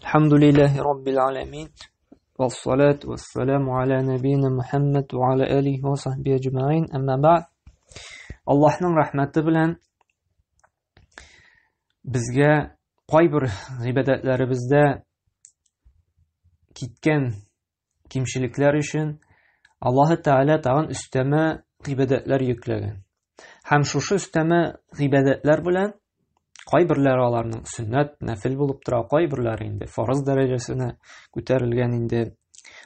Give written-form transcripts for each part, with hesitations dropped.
Elhamdülillahi Rabbil alemin. Vessalatu vesselamu ala nebiyyina Muhammed ve ala alihi ve sahbihi ecma'in. Amma ba'd. Allah'ın rahmeti bilen bizge qay bir ibadetlerimizde kitken kimşilikler için Allah Teala tağın üsteme ibadetler yüklegen. Hem şuşu üsteme ibadetler bilen qay birleri alarның sünnet, nafil bulup tura, qay birleri indi farz derecesine көтәрелгән инде.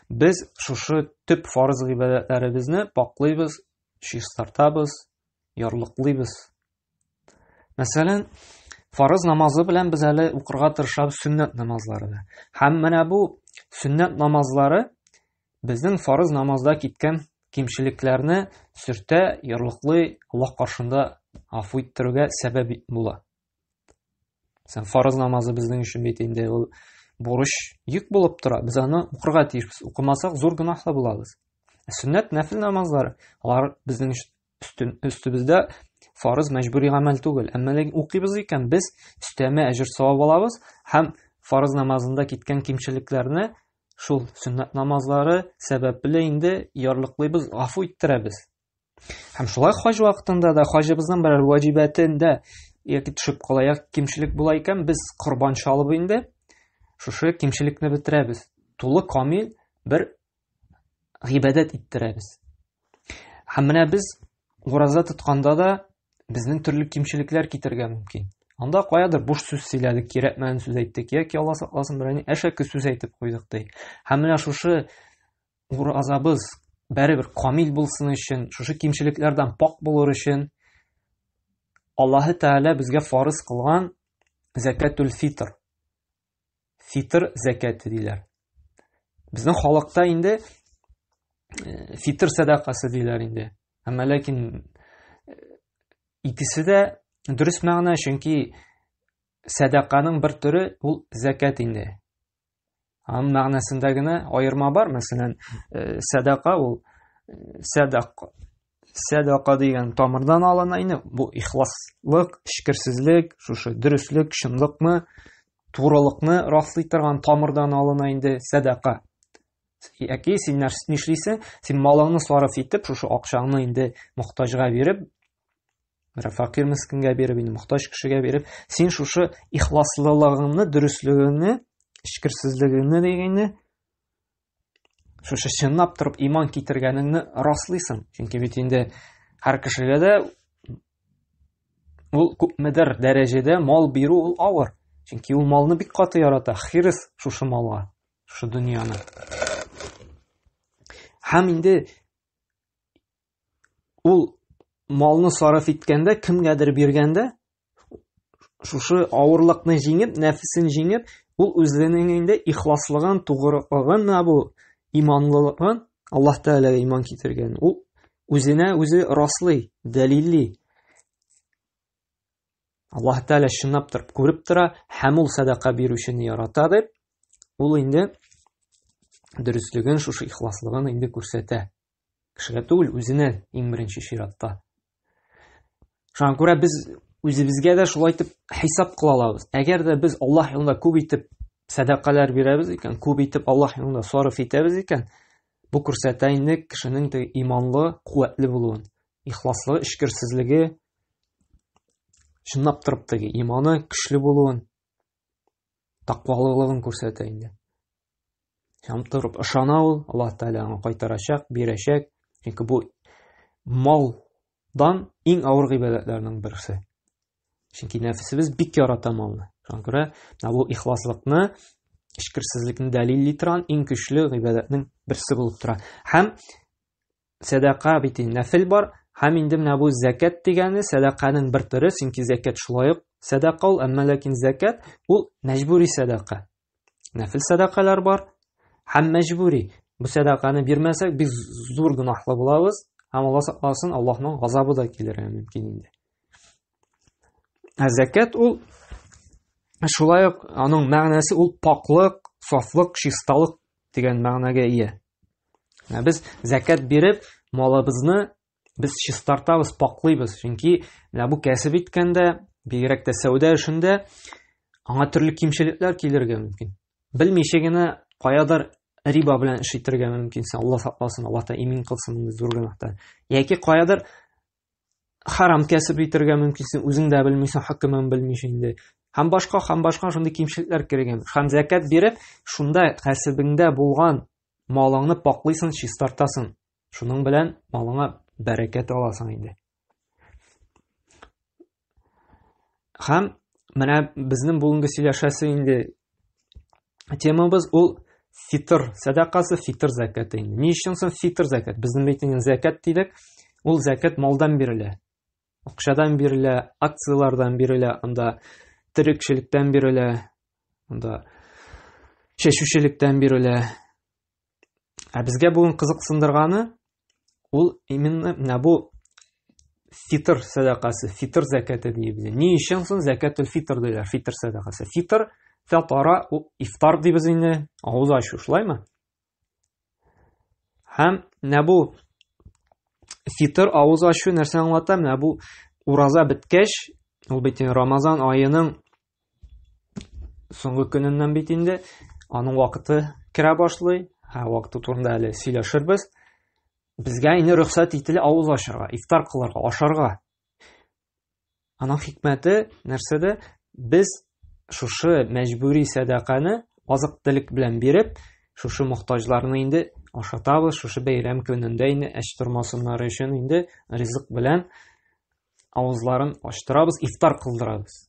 Biz şuşu tüp farz ibadetlerimizni paklıyız, şiğstartabız, yarlıklıyız. Mesela farz namazı bilen biz hele uqırga tırşabız sünnet namazları da. Hem mene bu sünnet namazları bizden farz namazda kitken kimşiliklerini sürte, yarlıklı Allah karşında afu ettirüge sebep bula. Sen farz namazı bizden üçün betinde ol boruş yük bulup tura. Biz onu uqırga tiyişbiz. Uqımasak zor günahla bulalız. Sünnet, nafil namazları. Onlar bizden üstümüzde farz mecburi amel tugul. Ama uqıyız iken biz üsteme ecir savab alabız. Hem farz namazında kitken kimçiliklerini şul sünnet namazları sebeple indi yarlıklıyız, afu ettirəbiz. Hem şulay hac vaxtında da hacımızdan bir vacibatında yaki düşüp kalayak kimçilik bulayken biz kurban çalıp indi şuşu kimçilikni bitirəbiz. Tulu kamil bir ibadet ettirəbiz. Hem biz uğraza tutkanda da bizden türlü kimçilikler kitirgen mümkün. Anda qoyadır boş söz söyledik, gerekmeyen söz ettik ya ki Allah saklasın bir eşekli söz etip koyduk dey. Hem şuşu uğrazabız bari bir kamil bulsun için, şuşu kimçiliklerden pak bulur için Allah Teala bizge farz kılgan zekatul fitr. Fitr zekatı deyler. Bizden halkta indi fitr sadakası deyler indi. Ama lakin ikisi de dürüst ma'na çünkü sadakanın bir türü ul zekat indi. Ham ma'nasındagina ayırma var. Mesela sadaka ul sadaka degan tamirdan alınan bu ihlaslık, şükürsüzlük, şuşu dürüstlük, şınlıkmı, tuğralıkны rastlay turgan tamirdan alınan indi sadaka. Яки син нишлисең, син малыңны сарыф итеп, шушы акчаңны инде мохтаҗга биреп, бер факир мискингә биреп, инде мохтаҗ кешегә биреп, син шушы ихласлылыгыңны, дөрестлегеңне, шикерсезлегеңне дигәнне шушы чынлап торып иман китергәнеңне раслыйсың. Чөнки бит инде һәр кешегә дә ул күпмедер дәрәҗәдә мал бирү ул авыр. Чөнки ул малны бик каты ярата, хирис шушы малга, шушы дөньяны. Hem indi ул malını sarf etkende, kimgedir bergende şuşu ağırlıkны жеңіп, нәфисен жеңіп, ул үзенең инде ихласлыгын, тугрылыгын, bu иманлылыгын Allah Teala'ya iman китергән. Ул үзенә үзе раслый, дәлилли. Allah Teala шынлап торып күреп тора, һәм ул садака бирүчене ярата дип, ул инде dürüstlüğün, şuşu ihlaslıgын indi күрсәтә. Кешегә түгел, үзенә иң беренче чиратта. Шуңа күрә без үзебезгә дә шулай итеп хисап кыла алабыз. Әгәр дә без Аллаһ юлында күп итеп садакалар бирәбез икән, күп итеп Аллаһ юлында сарыф итәбез икән, бу күрсәтә инде кешенең иманлы, куәтле булуын, ихласлыгы, шикерсезлеге, чынлап торып иманы көчле булуын, таквалылыгын күрсәтә инде. Şam turib ышана ул, Allah Teala аңа кайтарачак, бирәчәк. Чөнки бу малдан иң авыр гыйбадәтләрнең берсе. Чөнки нәфсебез бик ярата малны. Шуңа күрә бу ихласлыкны, шикерсезлекне дәлилли торган иң көчле гыйбадәтнең берсе булып тора. Һәм садака бит нәфил бар, һәм инде менә бу закат дигәне садаканың бер төре, чөнки закат шулай ук садака ул, әмма ләкин закат ул мәҗбүри садака. Нәфил садакалар бар. Һәм мәҗбүри. Бу садаканы бирмәсәк, без зур гынахлы булабыз. Һәм Алла сакласын, Аллаһның газабы да килергә мөмкин инде. Закат ул шулай ук аның мәгънәсе ул паклык, сафлык, чисталык дигән мәгънәгә ия. Без закат биреп, малыбызны без чистартабыз, паклыйбыз. Чөнки бу кәсеп иткәндә, бигрәк тә сәүдә эшендә аңа төрле кимчелекләр килергә мөмкин. белмичә генә каядыр риба белән эш итәргә мөмкинсең. Алла сакласын, Алла та имин кылсын инде зур гөнаһтан. Яки каядыр харам кәсеп итәргә мөмкинсең, үзең дә белмисең, хөкемен белмичә инде. Һәм башка шундый кимчелекләр кергән. Һәм закат биреп, шунда кәсебеңдә булган малыңны паклыйсың, чистартасың. Шуның белән малыңа бәрәкәт аласың инде. Һәм менә безнең бүгенге сөйләшәсе инде темабыз ул фитр садакасы, фитр закаты инде. Ни өчен соң фитр закат? Безнең әйткән закат дидек, ул закат малдан бирелә. Акчадан бирелә, акциялардан бирелә, анда терекчелектән бирелә, анда чәчүчелектән бирелә. Безгә бүген кызыксындырганы ул именно менә бу фитр садакасы, фитр закаты диебез. Ни өчен соң закатул фитр диләр, фитр садакасы? Фитр фатара ул ифтар диебез инде, авыз ачу, шулаймы? Һәм менә бу фитр авыз ачу нәрсә аңлата? Менә бу ураза беткәч, ул бит Рамазан аеның соңгы көненнән бит инде аның вакыты керә башлый. Вакыты турында әле сөйләшербез. Безгә инде рөхсәт ителә авыз ачарга, ифтар кылырга, ашарга. Аның хикмәте нәрсәдә? Без шушы мәҗбүри садаканы азык-төлек белән биреп, шушы мохтаҗларны инде ашатабыз, шушы бәйрәм көнендә инде әч тормасыннар өчен инде ризык белән авызларын ачтырабыз, ифтар кылдырабыз.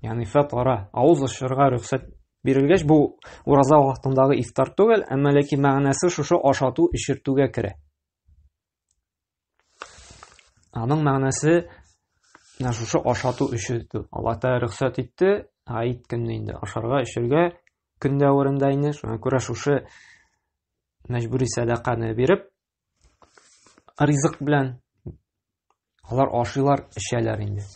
Ягъни фатара, авыз ачарга рөхсәт бирелгәч, бу ураза вакытындагы ифтар түгел, әмма ләкин мәгънәсе шушы ашату, ишертүгә керә. Аның мәгънәсе шушы ашату, ишертү. Алла Тәгалә рөхсәт итте, Аид көнне инде ашарга, ишергә көн дәврендә инде. Шуңа күрә шушы мәҗбүри садаканы биреп, ризык белән алар ашыйлар, эчәләр инде.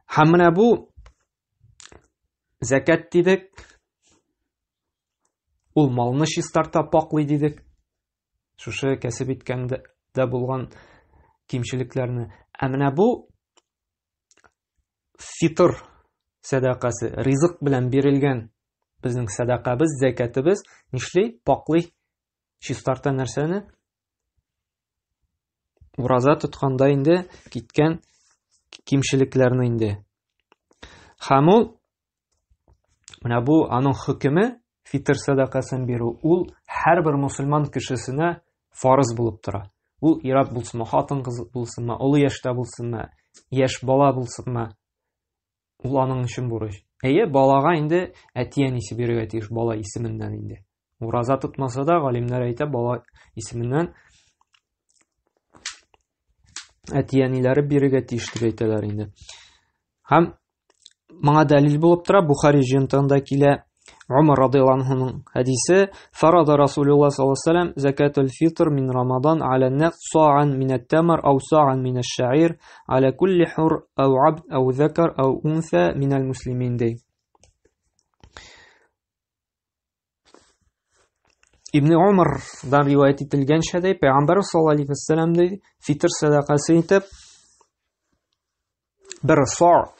Һәм менә бу закат дидек, ул малны чистарта, паклый дидек. Шушы кәсеп иткәндә булган кимчелекләрне. Ә менә бу фитр садакасы, ризык белән бирелгән безнең садакабыз, закатыбыз нишли? Паклый, чистарта нәрсәне? Ураза тотканда инде киткән кимчелекләрне инде. Һәм ул менә бу аның хөкеме, фитр садакасын бирү, ул һәрбер мусульман кешесенә фарыз булып тора. Ул ират булсынмы, хатын кыз булсынмы, олы яшьтә булсынмы, яшь бала булсынмы, ул аның өчен бурыч. Балага инде әти-әнисе бирергә тиеш, бала исеменнән инде. Ураза тотмаса да, галимнәр әйтә, бала исеменнән әти-әниләре бирергә тиеш дип әйтәләр инде. Һәм моңа дәлил булып тора, Бухари җыентыгында килә, Умар радиллаһу анһуның хадисе: "Фарада Расулуллаһ саллаллаһу алейһи ва саллям закатул фитр мин Рамадан аля нafs са'ан мин ат-тамр ау са'ан мин аш-ша'ир аля кулли хур ау абд ау закар ау унса мин ал-муслимин." Ибн Умардан риваят ителгәнчә, Пәйгамбәр саллаллаһу алейһи ва саллям фитр садакасы итеп бер са'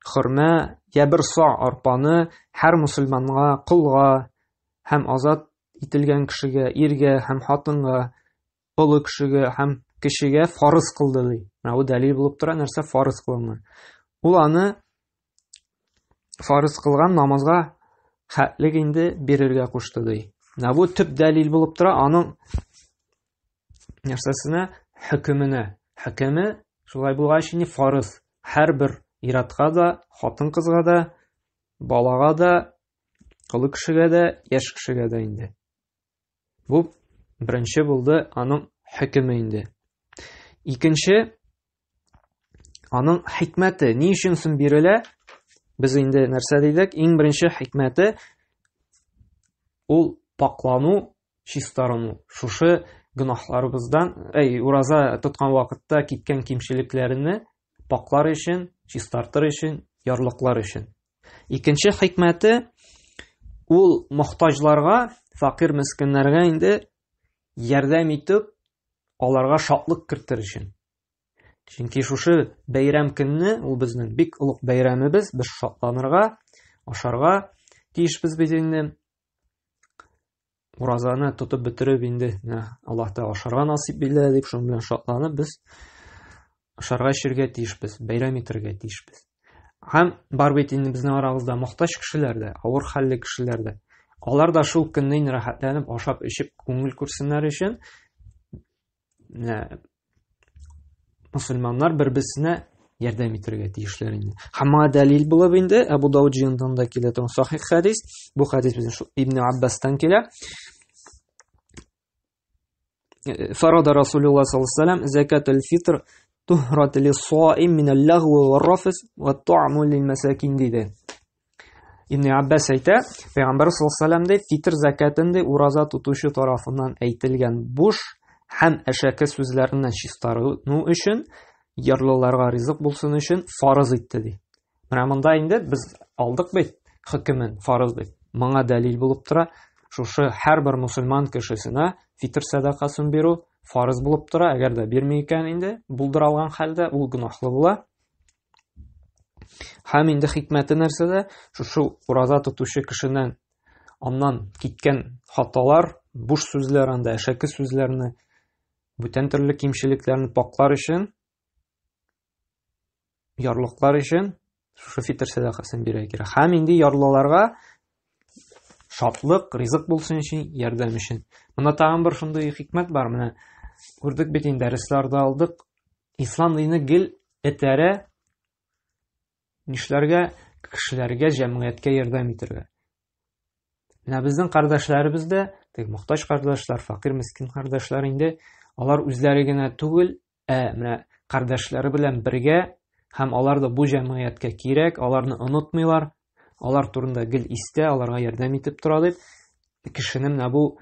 хөрмә я бер са' арпаны һәр мусульманга, кулга һәм азат ителгән кешегә, иргә һәм хатынга, олы кешегә һәм кешегә фарыз кылды ди. Менә бу дәлил булып тора, нәрсә фарыз кылынган. Ул аны фарыз кылган намазга хәтлек инде бирергә кушты ди. Менә бу төп дәлил булып тора аның нәрсәсенә, хөкеменә. Хөкеме шулай булгач инде фарыз. Һәрбер иратка да, хатын кызга да, балага да, олы кешегә дә, яшь кешегә дә инде. Бу беренче булды аның хөкеме инде. Икенче, аның хикмәте ни өчен соң бирелә? Без инде нәрсә дидек? Иң беренче хикмәте ул паклану, чистарыну. Шушы гөнаһларыбыздан, ураза тоткан вакытта киткән кимчелекләрне паклар өчен, чистартыр өчен, ярлыклар өчен. Икенче хикмәте ул мохтаҗларга, факир мискиннәргә инде ярдәм итеп, аларга шатлык кертер өчен. Чөнки шушы бәйрәм көнне, ул безнең бик улуг бәйрәмебез, без шатланырга, ашарга, тиешбез бит инде. Уразаны тотып бетереп инде Аллаһ та ашарга насип билә дип шуның белән шатланып без ашарга эчәргә тиешбез, бәйрәм итәргә тиешбез. Һәм бар бит инде безнең арабызда мохтаҗ кешеләр дә, авыр хәлле кешеләр дә. Алар да шул көнне рәхәтләнеп ашап эчеп күңел күрсеннәр өчен мусульманнар бер-берсенә ярдәм итәргә тиешләр инде. Һәм моңа дәлил булып инде Абу Дауд җыентыгында килә торган сахих хәдис. Бу хәдис безнең Ибн Аббастан килә. Фарада Расулуллаһ саллаллаһу алейһи ва саллям закатул фитр тухрат лис-саим мин ал-лағв ва-рафс ва-таъму лил-масакин диде. Ибн Аббас әйтә, Пәйгамбәр саллаллаһу алейһи ва саллям фитр закатын ураза тутучы тарафыннан әйтелгән буш һәм әшәке сүзләреннән чистарыну өчен, ярлыларга ризык булсын өчен фарыз итте ди. Менә монда инде без алдык бит хөкемен фарыз дип. Моңа дәлил булып тора, шушы һәрбер мусульман кешесенә фитр садакасын бирү фарыз булып тора. Әгәр дә бирмәй икән инде, булдыра алган хәлдә ул гөнаһлы була. Һәм инде хикмәте нәрсәдә? Шушы ураза тотучы кешенән аннан киткән хаталар, буш сүзләрендә, әшәке сүзләрне, бүтән төрле кимчелекләрне паклар өчен, ярлыклар өчен шушы фитр садакасын бирә кирәк. Һәм инде ярлыларга шатлык, ризык булсын өчен, ярдәм өчен. Монда тагын бер шундый хикмәт бар. Менә күрдек бит инде дәресләрдә алдык. Ислам дине гел этәрә нишләргә, кешеләргә, җәмгыятькә ярдәм итәргә. Менә безнең кардәшләребез дә, мохтаҗ кардәшләр, факир, мискин кардәшләр инде, алар үзләре генә түгел, менә кардәшләре белән бергә һәм алар да бу җәмгыятькә кирәк, аларны онытмыйлар, алар турында гел истә, аларга ярдәм итеп тора дип, кешене менә бу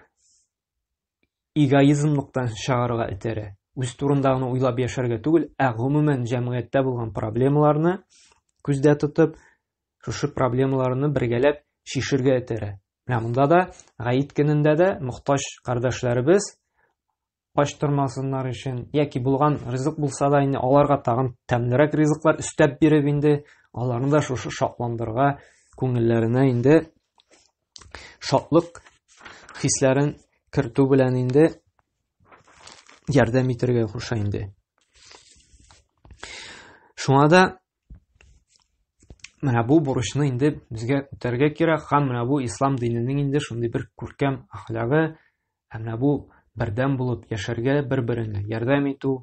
эгоизмлыктан чыгарга этәрә. Үз турында гына уйлап яшәргә түгел, гомумән җәмгыятьтә булган проблемаларны күздә тотып, шушы проблемаларны бергәләп шишергә этәрә. Менә монда да Гаит көнендә дә мохтаҗ кардәшләребез ач тормасыннар өчен, яки булган ризык булса да инде аларга тагын тәмлерәк ризыклар өстәп биреп инде аларны да шушы шатландырырга, күңелләренә инде шатлык хисләрен кертү белән инде ярдәм итәргә куша инде. Шуңа да менә бу бурычны инде безгә үтәргә кирәк, һәм менә бу ислам диненең инде шундый бер күркәм әхлагы, менә бу бердәм булып яшәргә, бер-береңә ярдәм итү,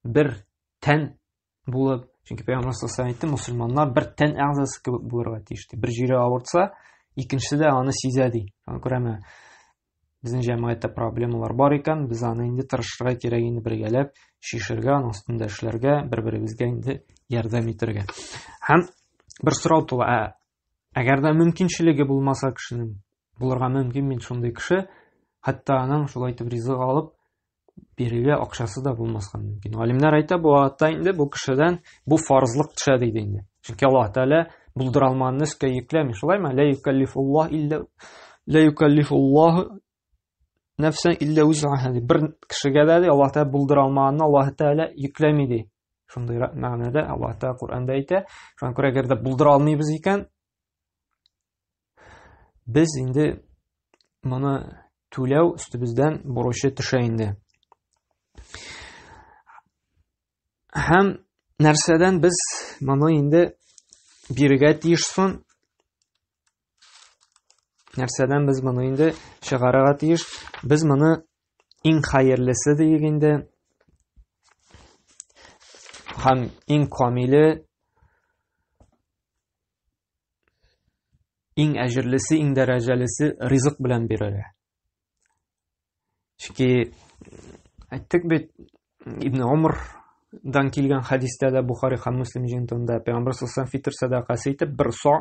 бер тән булып, чөнки Пәйгамбәр саллаллаһу алейһи ва саллям мусульманнар бер тән әгъзасы кебек булырга тиеш. Бер җире авыртса, икенчесе дә аны сизә ди. Шуңа күрә безнең җәмгыятьтә проблемалар бар икән, без аны инде тырышырга кирәк инде бергәләп шишергә, аның өстендә эшләргә, бер-беребезгә инде ярдәм итәргә. Һәм бер сорау туа, әгәр дә мөмкинчелеге булмаса кешенең, булырга мөмкин мин шундый кеше, хәтта аның шулай итеп ризык алып бирергә акчасы да булмаска мөмкин. Галимнәр әйтә, бу атта инде бу кешедән бу фарзлык төшә диде инде. Чөнки Аллаһ Тәгалә булдыра алмаган нәрсәгә йөкләми, шулаймы? Ла юкаллифуллаһу нәфсән илля вуз'аһа. Бер кешегә дә Аллаһ Тәгалә булдыра алмаганны Аллаһ Тәгалә йөкләми ди. Шундый мәгънәдә Аллаһ Тәгалә Куръанда әйтә. Шуңа күрә әгәр дә булдыра алмыйбыз икән, без инде моны түләү өстебездән бурычы төшә инде. Һәм нәрсәдән без моны инде бирергә тиешсен? Нәрсәдән без моны инде чыгарырга тиеш? Без моны иң хәерлесе диек инде, һәм иң камиле, иң әҗерлесе, иң дәрәҗәлесе ризык белән бирергә. Чөнки әйттек бит, Ибн Умардан килгән хәдистә дә Бухари һәм Муслим җыентыгында Пәйгамбәр саллаллаһу алейһи ва саллям фитр садакасы итеп бер са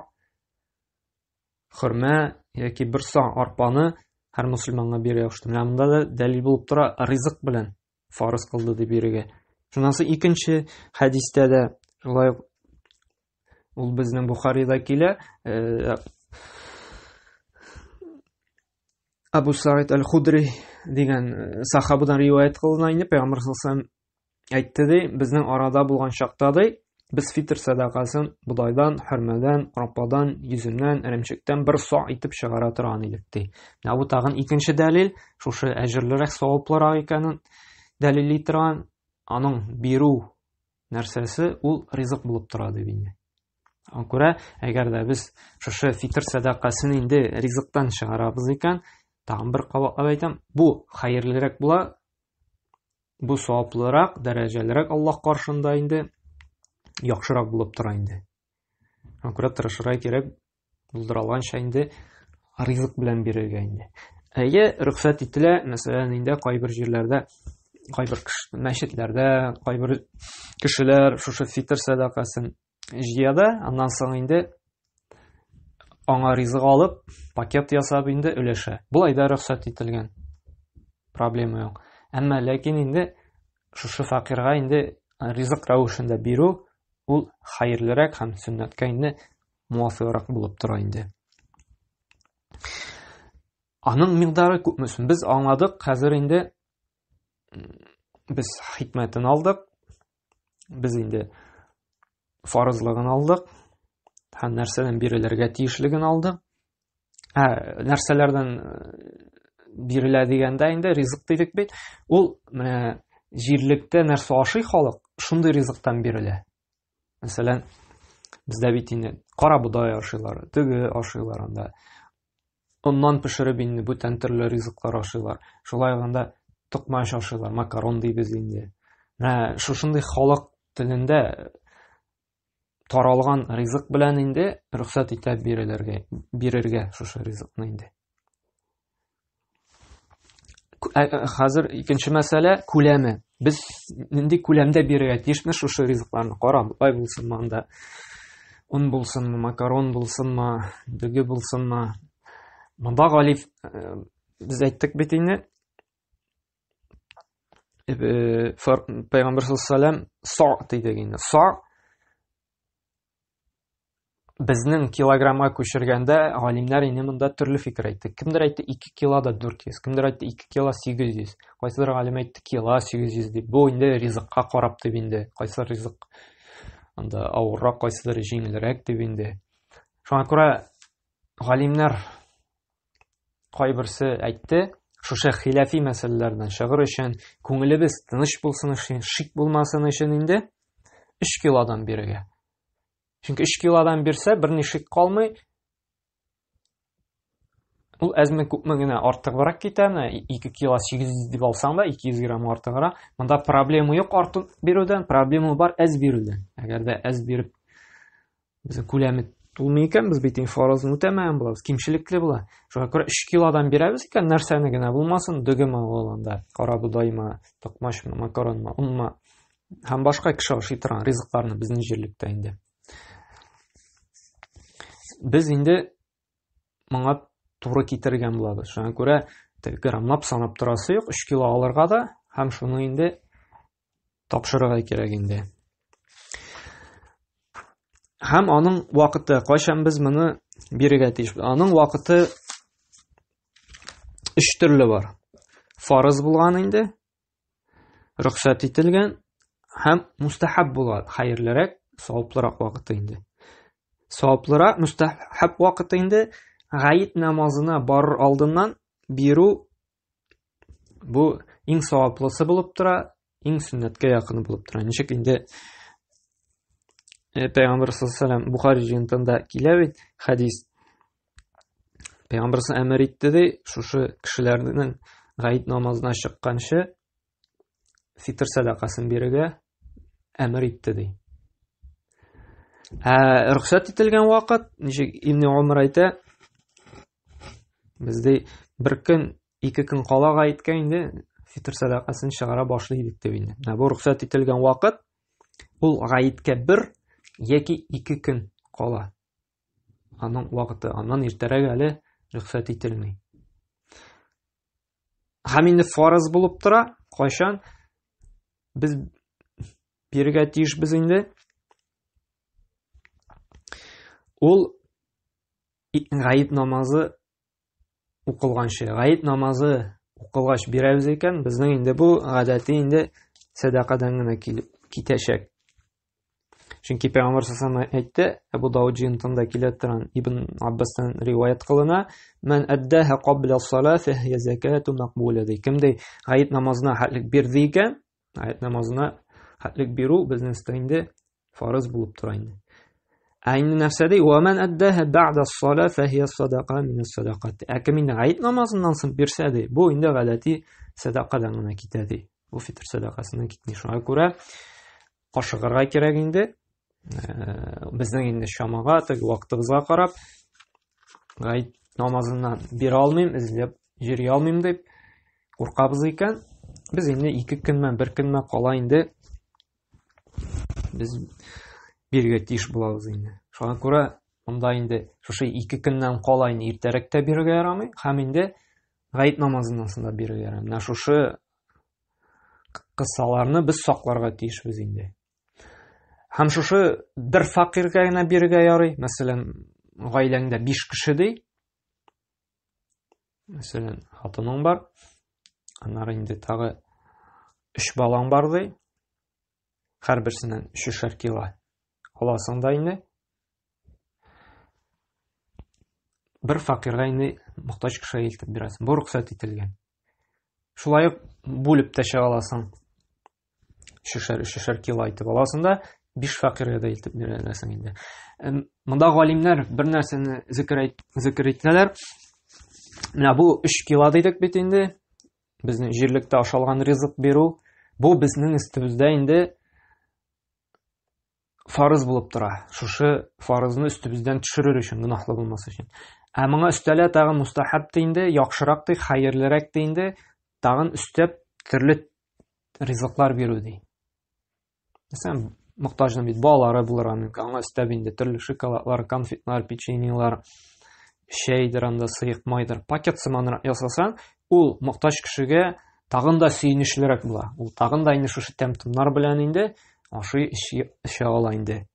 хөрмә яки бер са арпаны һәр мусульманга бирә кушты. Менә монда да дәлил булып тора, ризык белән фарыз кылды дип бирергә. Шуннан соң икенче хәдистә дә шулай ул безнең Бухарида килә. Абу Саид аль-Худри дигән сахабадан риваят кылына инде, Пәйгамбәр саллаллаһу алейһи ва саллям әйтте ди, безнең арада булган чакта ди, Без фитр садакасын бодайдан, хөрмәдән, арпадан, йөземнән, эремчектән бер сак итеп чыгара торган идек ди. Менә бу тагын икенче дәлил, шушы әҗерлерәк, саваплырак икәнен дәлилли торган, аның бирү нәрсәсе ул ризык булып тора дип инде. Аңа күрә, әгәр дә без шушы фитр садакасын инде ризыктан чыгарабыз икән, тагын бер кабатлап әйтәм, бу хәерлерәк була, бу саваплырак, дәрәҗәлерәк Аллаһ каршында инде яхшырак булып тора инде. Аңа күрә тырышырга кирәк, булдырылганча инде ризык белән бирергә инде. Рөхсәт ителә, мәсәлән, инде кайбер җирләрдә, кайбер мәчетләрдә, кайбер кешеләр шушы фитр садакасын җыяда, аннан соң инде аңа ризык алып, пакет ясап инде өләшә. Булай да рөхсәт ителгән. Проблема юк. Әмма ләкин инде шушы факирга инде ризык рәвешендә бирү ул хәерлерәк һәм сөннәткә инде муафиqрак булып тора инде. Аның микъдары күпме соң? Без аңладык, хәзер инде без хикмәтен алдык. Без инде фарызлыгын алдык. Һәм нәрсәдән бирелергә тиешлеген алдык. Нәрсәләрдән бирелә дигәндә инде ризык дидек бит. Ул менә җирлектә нәрсә ашый халык, шундый ризыктан бирелә. Мәсәлән, бездә бит инде кара будай ашыйлар, теге ашыйлар анда. Оннан пешереп инде бүтән төрле ризыклар ашыйлар. Шулай гында тукмаш ашыйлар, макарон дибез инде. Менә шушындый халык телендә таралган ризык белән инде рөхсәт итә бирергә шушы ризыкны инде. Хәзер икенче мәсьәлә күләме. Без нинди күләмдә бирергә тиешме шушы ризыкларны? Кара будай булсынмы анда, un булсынмы, макарон булсынмы, дөге булсынмы? Монда галиф без әйттек бит инде. Пәйгамбер саллаллаху са дидек инде. Са безнең килограммга күчергәндә галимнәр инде монда төрле фикер әйтте. Кемдер әйтте 2 килода 400, кемдер әйтте 2 кило 800. Кайсылар галим әйтте кило 800 дип. Бу инде ризыкка карап дип инде. Кайсылар ризык анда авыррак, кайсылар җиңелрәк дип инде. Шуңа күрә галимнәр кайберсе әйтте, шушы хилафи мәсьәләләрдән чыгыр өчен, күңелебез тыныч булсын өчен, шик булмасын өчен инде 3 килодан бирергә. Чөнки 3 килодан бирсә, берни шик калмый. Ул әзме күпме генә артыграк китә, 2 кило 800 дип алсаң да 200 грамм артыграк. Монда проблема юк артык бирүдән, проблема бар әз бирүдән. Әгәр дә әз биреп безнең күләме тулмый икән, без бит фарызны үтәмәгән булабыз, кимчелекле була. Шуңа күрә 3 килодан бирәбез икән, нәрсәне генә булмасын, дөгеме анда, кара будаймы, токмашмы, макаронмы, унмы, һәм башка кеше ашый торган ризыкларны безнең җирлектә инде. Без инде моңа туры китергән булабыз. Шуңа күрә граммлап санап торасы юк, 3 кило алырга да һәм шуны инде тапшырырга кирәк инде. Һәм аның вакыты, кайчан без моны бирергә тиешбез? Аның вакыты 3 төрле бар. Фарыз булган инде, рөхсәт ителгән һәм мустахаб булган, хәерлерәк, саваплырак вакыты инде. Саваплырак, мустахаб вакыты инде гаит намазына барыр алдыннан бирү, бу иң саваплысы булып тора, иң сөннәткә якын булып тора. Ничек инде Пәйгамбер саллаллаху Бухари җыентында килә бит хадис. Пәйгамбер әмер итте ди, шушы кешеләрнең гаит намазына чыкканчы фитр садакасын бирергә әмер итте ди. Рөхсәт ителгән вакыт, ничек Ибн Умар әйтә, бездә бер көн, 2 көн кала гаиткә инде фитр садакасын чыгара башлый идек дип инде. Менә бу рөхсәт ителгән вакыт ул гаиткә 1 яки 2 көн кала. Аның вакыты, аннан иртәрәк әле рөхсәт ителми. Һәм инде фарыз булып тора, кайчан без бирергә тиешбез инде. Ул гаит намазы укылганчы. Гаит намазы укылгач бирәбез икән, безнең инде бу гадәти инде садакадан гына китәчәк. Чөнки Пәйгамбәр sallallahu әйтте, Абу Дауд җыентында килә торган Ибн Аббастан риваять кылына, "Мен аддаха кабла ас-сала фахия закату мaqbula" ди. Кемдә гаит намазына хәтлек бирде икән, гаит намазына хәтлек бирү безнең инде фарыз булып тора инде. Ә инде нәрсә ди? "Ва мен аддаха бa'да ас-сала фахия садака мин ас-садакат". Кем инде гаит намазыннан соң бирсә ди, бу инде гадәти садакадан гына китә ди. Бу фитр садакасына китми. Шуңа күрә ашыгырга кирәк инде. Безнең инде шамага, вакытыбызга карап, гаит намазыннан бирә алмыйм, эзләп җыри алмыйм дип куркабыз икән, без инде 2 көннән 1 көннән кала инде без биргә тиеш булабыз инде. Шуңа күрә монда инде шушы 2 көннән кала инде иртәрәк тә бирергә ярамый, һәм инде гаит намазыннан соң да бирергә ярамый. Менә шушы кысаларны без сакларга тиешбез инде. Һәм шушы бер факиргә генә бирергә ярый. Мәсәлән, гаиләңдә 5 кеше ди. Мәсәлән, хатының бар. Аннары инде тагы 3 балаң бар ди. Һәрберсеннән 3 кило аласың да инде. Бер факиргә инде мохтаҗ кешегә илтеп бирәсең. Бу рөхсәт ителгән. Шулай ук бүлеп тә чыга аласың. 3 кило итеп аласың да 5 факиргә дә илтеп бирәсең инде. Монда галимнәр бер нәрсәне зикр итәләр. Менә бу 3 кило дидек бит инде. Безнең җирлектә ашалган ризык бирү, бу безнең өстебездә инде фарыз булып тора. Шушы фарызны өстебездән төшерер өчен, гынахлы булмас өчен. Ә моңа өстәлә тагын мустахаб инде, яхшырак ди, хәерлерәк ди инде, тагын өстәп төрле ризыклар бирү ди. Мәсәлән, мохтаҗның бит балалары булырга мөмкин. Аңа өстәп инде төрле шоколадлар, конфетлар, печеньелар, чәйдер, анда сыек майдыр, пакет сыманрак ясасан, ул мохтаҗ кешегә тагын да сөенечлерәк була. Ул тагын да инде шушы тәм-томнар белән инде ашый эчә ала инде.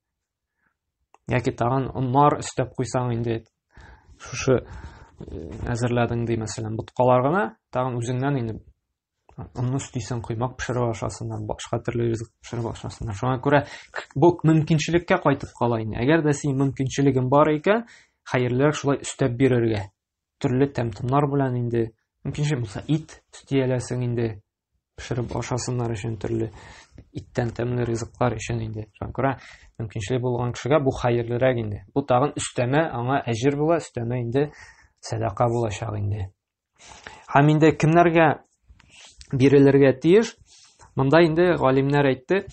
Яки тагын уннар өстәп куйсаң инде шушы әзерләдең ди, мәсәлән, боткалар гына, тагын үзеңнән инде онны өстисең, коймак пешереп ашасыннар, башка төрле ризык пешереп ашасыннар. Шуңа күрә бу мөмкинчелеккә кайтып кала инде. Әгәр дә син мөмкинчелегең бар икән, хәерлерәк шулай өстәп бирергә. Төрле тәм-томнар белән инде, мөмкинчә булса ит өстияләсең инде, пешереп ашасыннар өчен төрле иттән тәмле ризыклар өчен инде. Шуңа күрә мөмкинчелек булган кешегә бу хәерлерәк инде. Бу тагын өстәмә, аңа әҗер була, өстәмә инде садака булачак инде. Һәм инде кемнәргә бирелергә тиеш? Монда инде галимнәр әйтте,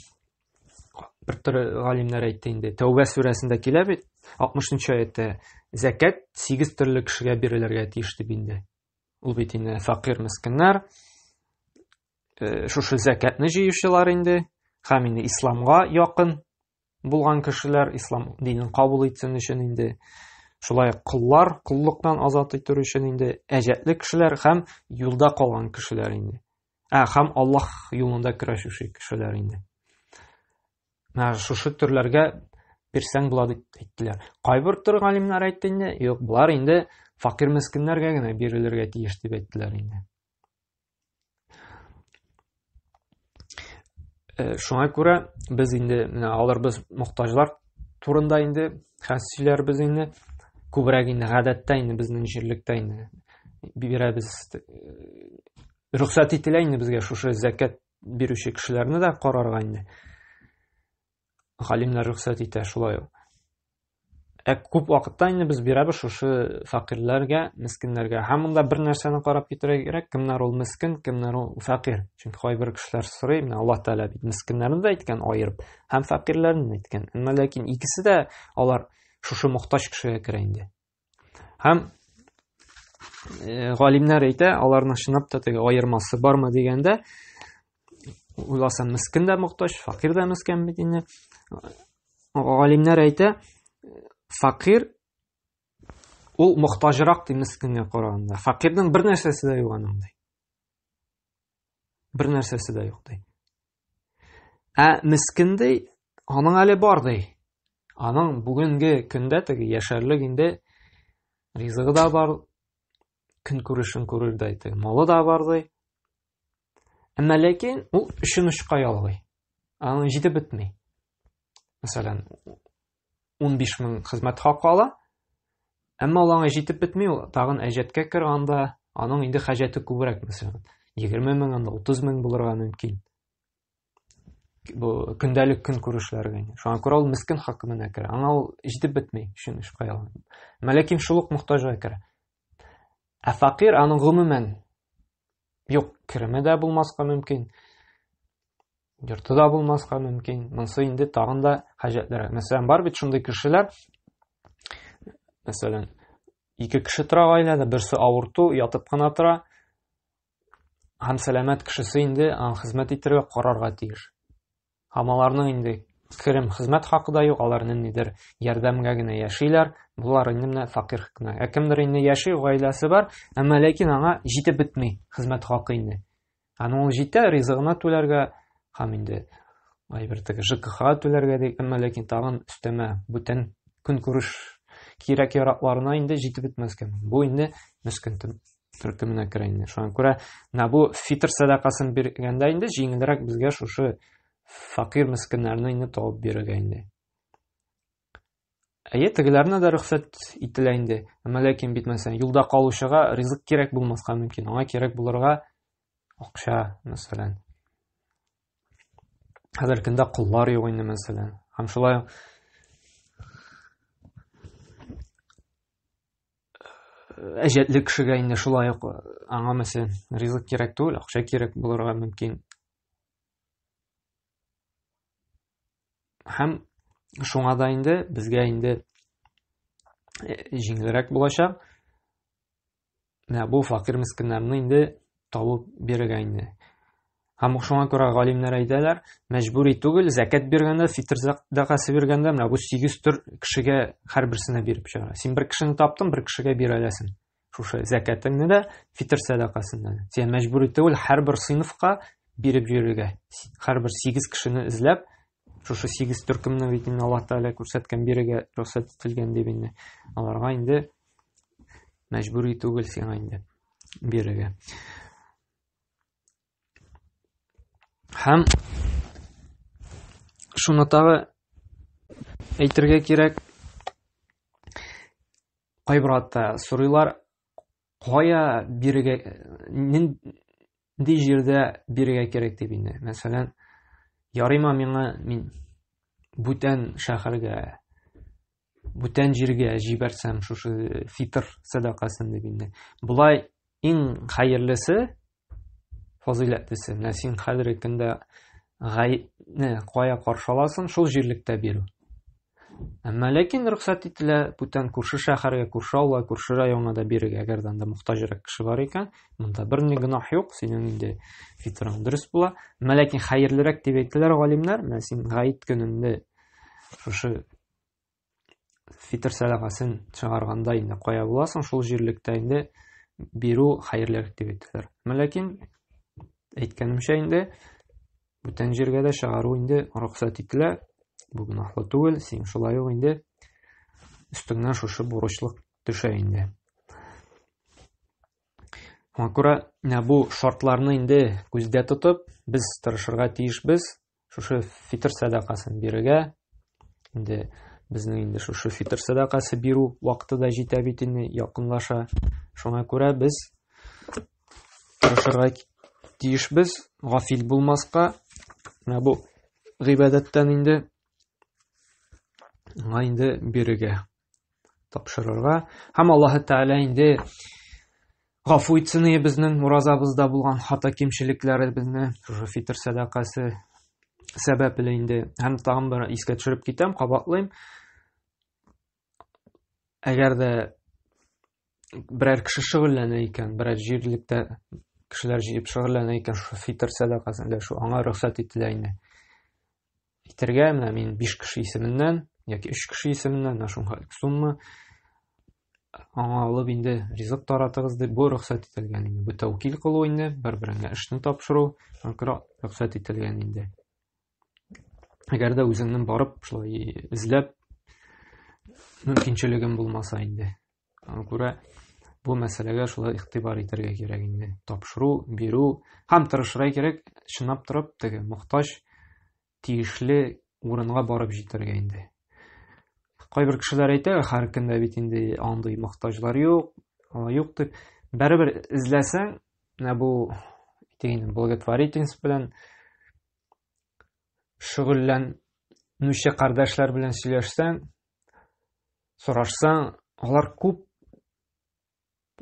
бер төрле галимнәр әйтте инде. Тәүбә сүрәсендә килә бит, 60-нчы аятта закат 8 төрле кешегә бирелергә тиеш дип инде. Ул бит инде факир мискиннәр, шушы закатны җыючылар инде, һәм инде исламга якын булган кешеләр, ислам динен кабул итсен өчен инде, шулай куллар, куллыктан азат итү өчен инде, әҗәтле кешеләр һәм юлда калган кешеләр инде. Һәм Аллаһ юлында көрәшүче кешеләр инде. Менә шушы төрләргә бирсәң була дип әйттеләр. Кайбер төр галимнәр әйтте инде, юк, булар инде факир мискиннәргә генә бирелергә тиеш дип әйттеләр инде. Шуңа күрә без инде менә аларбыз мохтаҗлар турында инде хәссиләрбез инде күбрәк инде гадәттә инде безнең җирлектә инде бирәбез. Рөхсәт ителә инде безгә шушы закат бирүче кешеләрне дә карарга инде. Галимнәр рөхсәт итә шулай. Күп вакытта инде без бирәбез шушы факирләргә, мискиннәргә. Һәм монда бер нәрсәне карап китәргә кирәк, кемнәр ул мискин, кемнәр ул факир. Чөнки кайбер кешеләр сорый, менә Аллаһ Тәгалә бит мискиннәрне дә әйткән аерып, һәм факирләрне дә әйткән. Әмма ләкин икесе дә алар шушы мохтаҗ кешегә керә инде. Һәм галимнәр әйтә, аларның чынлап та теге аермасы бармы дигәндә, уйласам мискин дә мохтаҗ, факир дә мискин бит инде. Галимнәр әйтә, факир ул мохтаҗрак ди мискингә караганда. Факирның бер нәрсәсе дә юк аның ди. Бер нәрсәсе дә юк ди. Мискин ди, аның әле бар ди. Аның бүгенге көндә теге яшәрлек инде ризыгы да бар, көн күрешен күрер дә ди. Малы да бар ди. Әмма ләкин ул өчен очка ялгый. Аның җитеп бетми. мәсәлән, 15 мең хезмәт хакы ала, әмма ул аңа җитеп бетми, ул тагын әҗәткә кергәндә аның инде хаҗәте күбрәк, мәсәлән, 20 мең, 30 мең булырга мөмкин. Бу көндәлек көн күрешләргә. Шуңа күрә ул мискин хакына керә. Аңа ул җитеп бетми, шуны эш кыя ала. Ләкин шул ук мохтаҗга керә. Ә фақир аның гомумән юк, кереме дә булмаска мөмкин. Йорты да булмаска мөмкин. Монсы инде тагын да хаҗәтләр. Мәсәлән, бар бит шундый кешеләр, мәсәлән, 2 кеше тора гаиләдә, берсе авырту, ятып кына тора. Һәм сәламәт кешесе инде ан хезмәт итәргә карарга тиеш. Һәм аларның инде керем хезмәт хакы да юк, аларның нидер ярдәмгә генә яшиләр. Булар инде менә фақир хакына. Кемдер инде яши, гаиләсе бар, әмма ләкин аңа җитеп бетми хезмәт хакы инде. Аның ул җитә ризыгына түләргә, һәм инде әйбер теге ЖКХ түләргә дигән, әмма ләкин тагын өстәмә бүтән көн күреш кирәк яракларына инде җитеп бетмәскә. Бу инде мискин төркеменә керә инде. Шуңа күрә бу фитр садакасын биргәндә инде җиңелрәк безгә шушы фақир мискиннәрне инде табып бирергә инде. Тегеләрне дә рөхсәт ителә инде. Әмма ләкин битмәсәң, юлда калучыга ризык кирәк булмаска мөмкин. Аңа кирәк булырга акча, мәсәлән. Хәзер көндә куллар юк инде, мәсәлән. Һәм шулай әҗәтле кешегә инде шулай ук аңа мәсәлән ризык кирәк түгел, акча кирәк булырга мөмкин. Һәм шуңа да инде безгә инде җиңелрәк булачак. Бу фақир мискиннәрне инде табып бирергә инде. Һәм шуңа күрә галимнәр әйтәләр, мәҗбүри түгел, закат биргәндә, фитр садакасы биргәндә, бу 8 төр кешегә һәрберсенә биреп чыгара. Син бер кешене таптың, бер кешегә бирә аласың. Шушы закатыңны да, фитр садакасын да. Син мәҗбүри түгел һәрбер сыйныфка биреп йөрергә. Һәрбер 8 кешене эзләп, шушы 8 төркемне бит инде Аллаһ Тәгалә күрсәткән бирергә рөхсәт ителгән дип инде. Аларга инде мәҗбүри түгел сиңа инде бирергә. Һәм шуны тагы әйтергә кирәк, кайбер сорыйлар, кая бирергә, нинди җирдә бирергә кирәк дип инде. Мәсәлән, ярыймы мин бүтән шәһәргә, бүтән җиргә җибәрсәм шушы фитр садакасын дип инде. Булай иң хәерлесе, фазиләтлесе, менә син хәзерге көндә гаепне кая каршы аласың, шул җирлектә бирү. Әмма ләкин рөхсәт ителә бүтән күрше шәһәргә, күрше авылга, күрше районга да бирергә, әгәр дә мохтаҗрак кеше бар икән, монда бер ни гөнаһ юк, синең инде фитрың дөрес була. Әмма ләкин хәерлерәк дип әйтәләр галимнәр, менә син гаит көнендә шушы фитр садакасын чыгарганда инде кая буласың, шул җирлектә инде бирү хәерлерәк дип әйтәләр. Әмма ләкин әйткәнемчә инде бүтән җиргә дә чыгару инде рөхсәт ителә. Бу гөнаһлы түгел, син шулай ук инде өстеңнән шушы бурычлык төшә инде. Шуңа күрә бу шартларны инде күздә тотып, без тырышырга тиешбез шушы фитр садакасын бирергә. Инде безнең инде шушы фитр садакасы бирү вакыты да җитә бит инде, якынлаша. Шуңа күрә без тырышырга тиешбез, гафил булмаска. Бу гыйбадәттән инде бирергә, тапшырырга. Һәм Аллаһ Тәгалә инде гафу итсен безнең уразабызда булган хата кимчелекләребезне, шушы фитр садакасы сәбәпле инде. Һәм тагын бер искә төшереп китәм, кабатлыйм. Әгәр дә берәр кеше шөгыльләнә икән, берәр җирлектә кешеләр җыеп шөгыльләнә икән, шушы фитр садакасын, шу аңа рөхсәт ителә инде. Итәргә, менә мин 5 кеше исеменнән яки 3 кеше исеменнән шуңа сумма аңа алып инде ризык таратыгыз дип бу рөхсәт ителгән инде. Бу тәвкил кылу инде, бер-береңә эшне тапшыру, рөхсәт ителгән инде. Әгәр дә үзеңнең барып шулай эзләп мөмкинчелегем булмаса инде. Аңа күрә бу мәсьәләгә шулай игътибар итәргә кирәк инде. Тапшыру, бирү һәм тырышырга кирәк, чынлап торып, теге мохтаҗ, тиешле урынга барып җитәргә инде. Кайбер кешеләр әйтә, һәр көндә бит инде андый мохтаҗлар юк, юк дип. Бәрабер эзләсәң, менә бу благотворительность белән шөгыльләнүче кардәшләр белән сөйләшсәң, сорашсаң, алар күп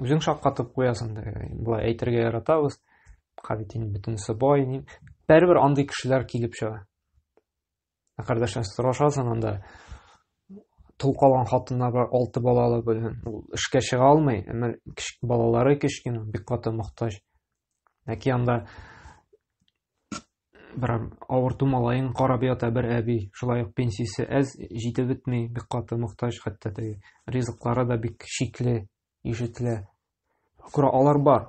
үзең шаккатып куясың да. Болай әйтергә яратабыз. Бит инде бөтенесе бай. Бәрабер андый кешеләр килеп чыга. Кардәшләр сорашасың анда, тол калган хатыннар бар, 6 балалы белән, ул эшкә чыга алмый, әмма балалары кечкенә, бик каты мохтаҗ. Яки анда бер авырту малаен карап ята бер әби, шулай ук пенсиясе әз, җитеп бетми, бик каты мохтаҗ, хәтта ризыклары да бик шикле, ишетелә. Күрә алар бар.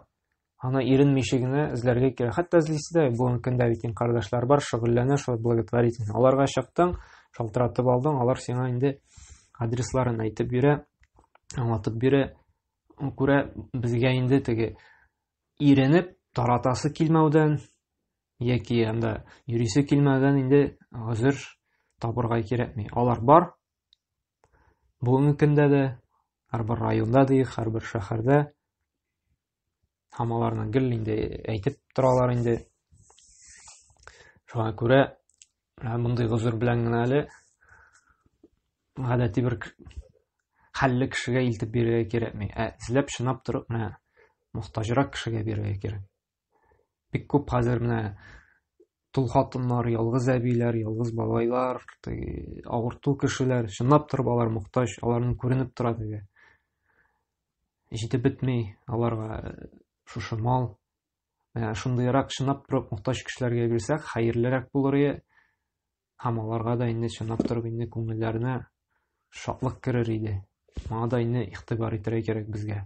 Аны иренмичә генә эзләргә кирәк. Хәтта эзлисе дә бүгенге көндә бит кардәшләр бар, шөгыльләнә шул благотворительность. Аларга чыктың, шалтыратып алдың, алар сиңа инде адресларын әйтеп бирә, аңлатып бирә. Күрә безгә инде теге иренеп таратасы килмәүдән яки анда йөрисе килмәүдән инде гозер табырга кирәкми. Алар бар. Бүгенге көндә дә һәрбер районда да, һәрбер шәһәрдә һәм аларны гел инде әйтеп торалар инде. Шуңа күрә мондый гозер белән генә әле гадәти бер хәлле кешегә илтеп бирергә кирәкми. Эзләп чынлап торып, менә мохтаҗрак кешегә бирергә кирәк. Бик күп хәзер менә тол хатыннар, ялгыз әбиләр, ялгыз бабайлар, авырту кешеләр, чынлап торып алар мохтаҗ, аларның күренеп тора теге. Җитеп бетми аларга шушы мал. Менә шундыйрак чынлап торып мохтаҗ кешеләргә бирсәк, хәерлерәк булыр иде. Һәм аларга да инде чынлап торып инде күңелләренә шатлык керер иде. Моңа да инде игътибар итәргә кирәк безгә.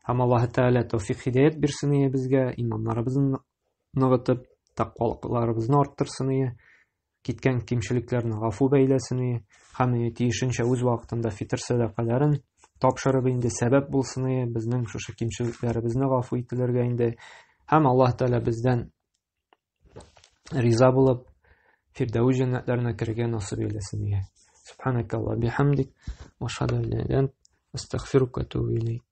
Һәм Аллаһ Тәгалә тәүфыйк хидayat бирсен иде безгә, иманнарыбызны ныгытып, тақвалыкларыбызны арттырсын иде, киткән кимчелекләрне гафу бәйләсен иде, һәм тиешенчә үз вакытында фитр садакаларын тапшырып инде сәбәп булсын иде безнең шушы кимчелекләребезне гафу ителергә инде. Һәм Аллаһ Тәгалә бездән риза булып Фирдәүс җәннәтләренә керергә насыйп итсен иде. Субханакалла бихамдик ва ашһаду ан ла илаха илля ант астагфирука ва атубу илейк.